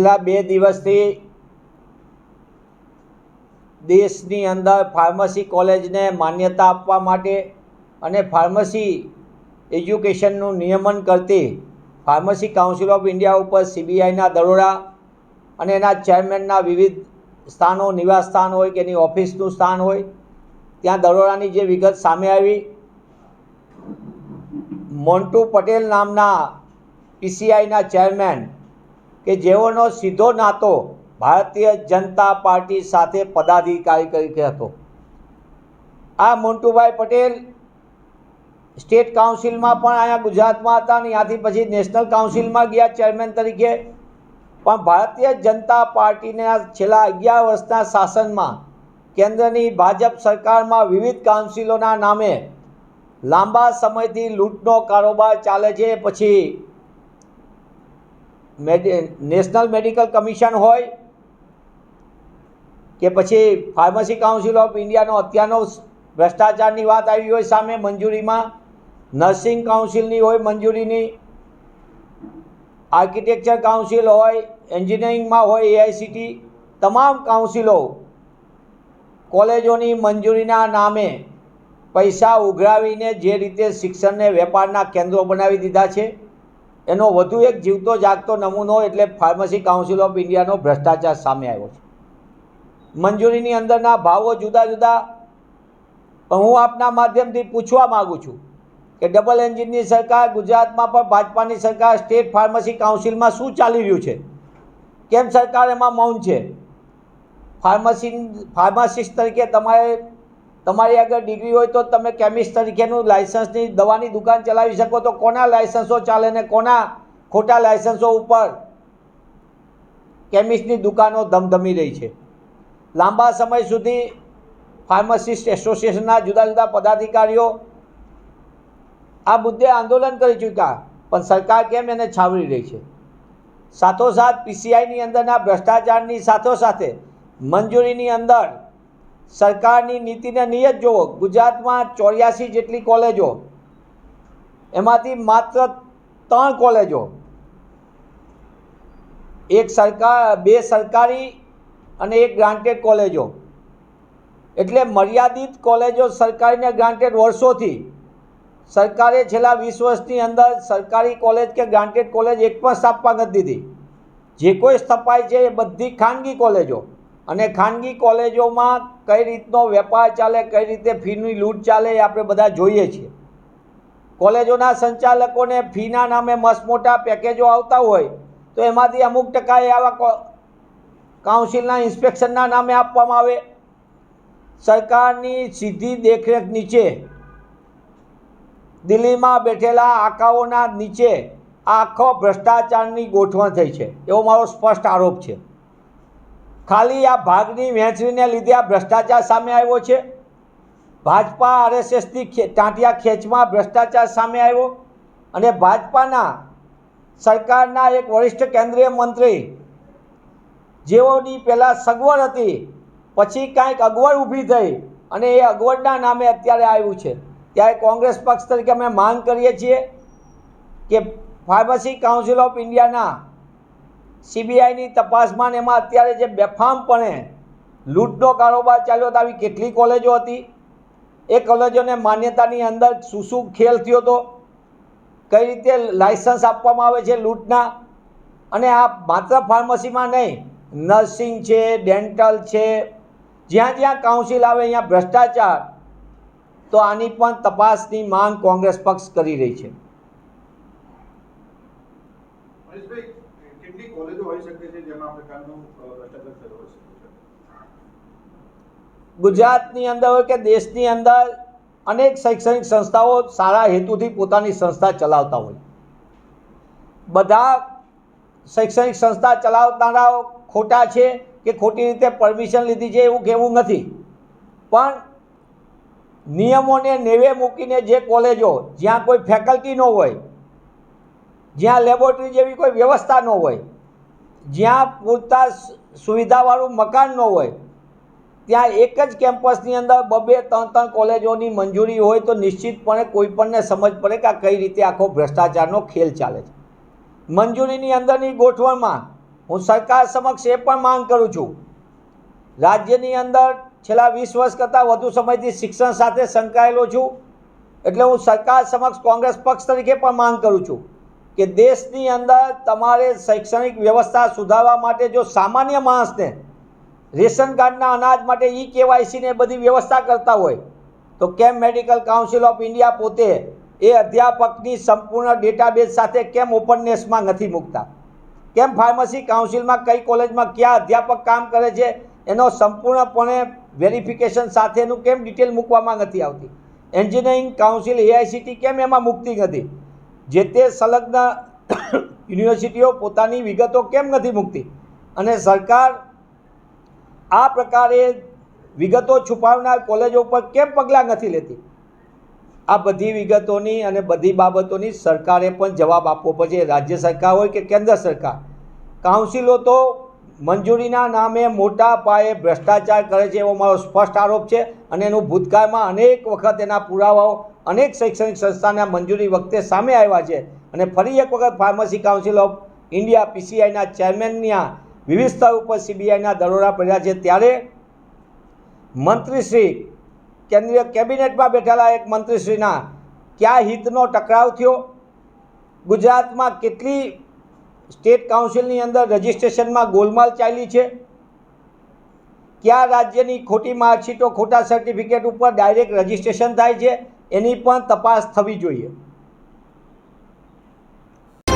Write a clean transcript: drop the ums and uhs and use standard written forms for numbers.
છેલ્લા 2 દિવસથી દેશની અંદર ફાર્મસી કોલેજને માન્યતા આપવા માટે અને ફાર્મસી એજ્યુકેશનનું નિયમન કરતી ફાર્મસી કાઉન્સિલ ઓફ ઇન્ડિયા ઉપર સીબીઆઈના દરોડા અને એના ચેરમેનના વિવિધ સ્થાનો, નિવાસ સ્થાન હોય કે એની ઓફિસનું સ્થાન હોય, ત્યાં દરોડાની જે વિગત સામે આવી, મોન્ટુ પટેલ નામના પીસીઆઈના ચેરમેન કે જેઓનો સીધો નાતો ભારતીય જનતા પાર્ટી સાથે પદાધિકારી તરીકે હતો. આ મોન્ટુભાઈ પટેલ સ્ટેટ કાઉન્સિલમાં પણ અહીંયા ગુજરાતમાં હતા અને ત્યાંથી પછી નેશનલ કાઉન્સિલમાં ગયા ચેરમેન તરીકે. પણ ભારતીય જનતા પાર્ટીના છેલ્લા 11 વર્ષના શાસનમાં કેન્દ્રની ભાજપ સરકારમાં વિવિધ કાઉન્સિલોના નામે લાંબા સમયથી લૂંટનો કારોબાર ચાલે છે. પછી નેશનલ મેડિકલ કમિશન હોય કે પછી ફાર્મસી કાઉન્સિલ ઓફ ઇન્ડિયાનો અત્યારનો ભ્રષ્ટાચારની વાત આવી હોય સામે મંજૂરીમાં, નર્સિંગ કાઉન્સિલની હોય મંજૂરીની, આર્કિટેક્ચર કાઉન્સિલ હોય, એન્જિનિયરિંગમાં હોય એઆઈસીટી, તમામ કાઉન્સિલો કોલેજોની મંજૂરીના નામે પૈસા ઉઘરાવીને જે રીતે શિક્ષણને વેપારના કેન્દ્રો બનાવી દીધા છે, એનો વધુ એક જીવતો જાગતો નમૂનો એટલે ફાર્મસી કાઉન્સિલ ઓફ ઇન્ડિયાનો ભ્રષ્ટાચાર સામે આવ્યો છે. મંજૂરીની અંદરના ભાવો જુદા જુદા. પણ હું આપના માધ્યમથી પૂછવા માગું છું કે ડબલ એન્જિનની સરકાર, ગુજરાતમાં પણ ભાજપાની સરકાર, સ્ટેટ ફાર્મસી કાઉન્સિલમાં શું ચાલી રહ્યું છે? કેમ સરકાર એમાં મૌન છે? ફાર્માસિસ્ટ તરીકે તમારી આગળ ડિગ્રી હોય તો તમે કેમિસ્ટ તરીકેનું લાયસન્સની દવાની દુકાન ચલાવી શકો, તો કોના લાયસન્સો ચાલે ને કોના ખોટા લાયસન્સો ઉપર કેમિસ્ટની દુકાનો ધમધમી રહી છે? લાંબા સમય સુધી ફાર્માસિસ્ટ એસોસિએશનના જુદા જુદા પદાધિકારીઓ આ મુદ્દે આંદોલન કરી ચૂક્યા, પણ સરકાર કેમ એને છાવરી રહી છે? સાથોસાથ પીસીઆઈની અંદરના ભ્રષ્ટાચારની સાથોસાથે મંજૂરીની અંદર સરકારની નીતિને નિયત જુઓ. ગુજરાતમાં 84 જેટલી કોલેજો, એમાંથી માત્ર 3 કોલેજો, 2 સરકારી અને 1 ગ્રાન્ટેડ કોલેજો, એટલે મર્યાદિત કોલેજો સરકારીને ગ્રાન્ટેડ વર્ષોથી. સરકારે છેલ્લા 20 વર્ષની અંદર સરકારી કોલેજ કે ગ્રાન્ટેડ કોલેજ એક પણ સ્થાપવા નથી દીધી. જે કોઈ સ્થપાય છે એ બધી ખાનગી કોલેજો, અને ખાનગી કોલેજોમાં કઈ રીતનો વેપાર ચાલે, કઈ રીતે ફીની લૂંટ ચાલે એ આપણે બધા જોઈએ છીએ. કોલેજોના સંચાલકોને ફીના નામે મસ્ત મોટા પેકેજો આવતા હોય તો એમાંથી અમુક ટકા એ આવા કાઉન્સિલના ઇન્સ્પેક્શનના નામે આપવામાં આવે. સરકારની સીધી દેખરેખ નીચે દિલ્હીમાં બેઠેલા આકાઓના નીચે આખો ભ્રષ્ટાચારની ગોઠવણ થઈ છે, એવો મારો સ્પષ્ટ આરોપ છે. ખાલી આ ભાગની વહેંચણીને લીધે આ ભ્રષ્ટાચાર સામે આવ્યો છે. ભાજપા આરએસએસની ટાંટિયા ખેંચમાં ભ્રષ્ટાચાર સામે આવ્યો, અને ભાજપાના સરકારના એક વરિષ્ઠ કેન્દ્રીય મંત્રી જેઓની પહેલાં સગવડ હતી, પછી કાંઈક અગવડ ઊભી થઈ અને એ અગવડના નામે અત્યારે આવ્યું છે. ત્યારે કોંગ્રેસ પક્ષ તરીકે અમે માંગ કરીએ છીએ કે ફાર્મસી કાઉન્સિલ ઓફ ઇન્ડિયાના સીબીઆઈની તપાસમાં એમાં અત્યારે જે બેફામપણે લૂંટનો કારોબાર ચાલ્યો હતો, આવી કેટલી કોલેજો હતી, એ કોલેજોને માન્યતાની અંદર શું શું ખેલ થયો હતો, કઈ રીતે લાયસન્સ આપવામાં આવે છે લૂંટના. અને આ માત્ર ફાર્મસીમાં નહીં, નર્સિંગ છે, ડેન્ટલ છે, જ્યાં જ્યાં કાઉન્સિલ આવે અહીંયા ભ્રષ્ટાચાર. તો આની પણ તપાસની માંગ કોંગ્રેસ પક્ષ કરી રહી છે. ગુજરાતની અંદર હોય કે દેશની અંદર અનેક શૈક્ષણિક સંસ્થાઓ સારા હેતુથી પોતાની સંસ્થા ચલાવતા હોય. બધા શૈક્ષણિક સંસ્થા ચલાવનારાઓ ખોટા છે કે ખોટી રીતે પરમિશન લીધી છે એવું કહેવું નથી, પણ નિયમોને નેવે મૂકીને જે કોલેજો જ્યાં કોઈ ફેકલ્ટી ન હોય, જ્યાં લેબોરેટરી જેવી કોઈ વ્યવસ્થા ન હોય, જ્યાં પૂરતા સુવિધાવાળું મકાન ન હોય, ત્યાં એક જ કેમ્પસની અંદર 2-3 કોલેજોની મંજૂરી હોય તો નિશ્ચિતપણે કોઈપણને સમજ પડે કે આ કઈ રીતે આખો ભ્રષ્ટાચારનો ખેલ ચાલે છે. મંજૂરીની અંદરની ગોઠવણમાં હું સરકાર સમક્ષ એ પણ માંગ કરું છું, રાજ્યની અંદર છેલ્લા 20 વર્ષ કરતાં વધુ સમયથી શિક્ષણ સાથે સંકળાયેલો છું, એટલે હું સરકાર સમક્ષ કોંગ્રેસ પક્ષ તરીકે પણ માંગ કરું છું કે દેશની અંદર તમારે શૈક્ષણિક વ્યવસ્થા સુધારવા માટે જો સામાન્ય માણસને રેશન કાર્ડના અનાજ માટે KYC બધી વ્યવસ્થા કરતા હોય તો કેમ મેડિકલ કાઉન્સિલ ઓફ ઇન્ડિયા પોતે એ અધ્યાપકની સંપૂર્ણ ડેટાબેઝ સાથે કેમ ઓપનનેસમાં નથી મૂકતા? કેમ ફાર્મસી કાઉન્સિલમાં કઈ કોલેજમાં કયા અધ્યાપક કામ કરે છે એનો સંપૂર્ણપણે વેરિફિકેશન સાથેનું કેમ ડિટેલ મૂકવામાં નથી આવતી? એન્જિનિયરિંગ કાઉન્સિલ AICT કેમ એમાં મૂકતી નથી? જે તે સંલગ્ન યુનિવર્સિટીઓ પોતાની વિગતો કેમ નથી મૂકતી? અને સરકાર આ પ્રકારે વિગતો છુપાવનાર કોલેજો પર કેમ પગલાં નથી લેતી? આ બધી વિગતોની અને બધી બાબતોની સરકારે પણ જવાબ આપવો પડશે, રાજ્ય સરકાર હોય કે કેન્દ્ર સરકાર. કાઉન્સિલો તો મંજૂરીના નામે મોટા પાયે ભ્રષ્ટાચાર કરે છે એવો મારો સ્પષ્ટ આરોપ છે, અને એનું ભૂતકાળમાં અનેક વખત એના પુરાવાઓ અનેક શૈક્ષણિક સંસ્થાના મંજૂરી વખતે સામે આવ્યા છે. અને ફરી એક વખત ફાર્મસી કાઉન્સિલ ઓફ ઇન્ડિયા PCIના ચેરમેનના વિવિધ સ્તર ઉપર CBIના દરોડા પડ્યા છે, ત્યારે મંત્રીશ્રી કેન્દ્રીય કેબિનેટમાં બેઠેલા એક મંત્રીશ્રીના કયા હિતનો ટકરાવ થયો? ગુજરાતમાં કેટલી સ્ટેટ કાઉન્સિલની અંદર રજિસ્ટ્રેશનમાં ગોલમાલ ચાલી છે? કયા રાજ્યની ખોટી માર્કશીટો ખોટા સર્ટિફિકેટ ઉપર ડાયરેક્ટ રજિસ્ટ્રેશન થાય છે? એની પણ તપાસ થવી જોઈએ.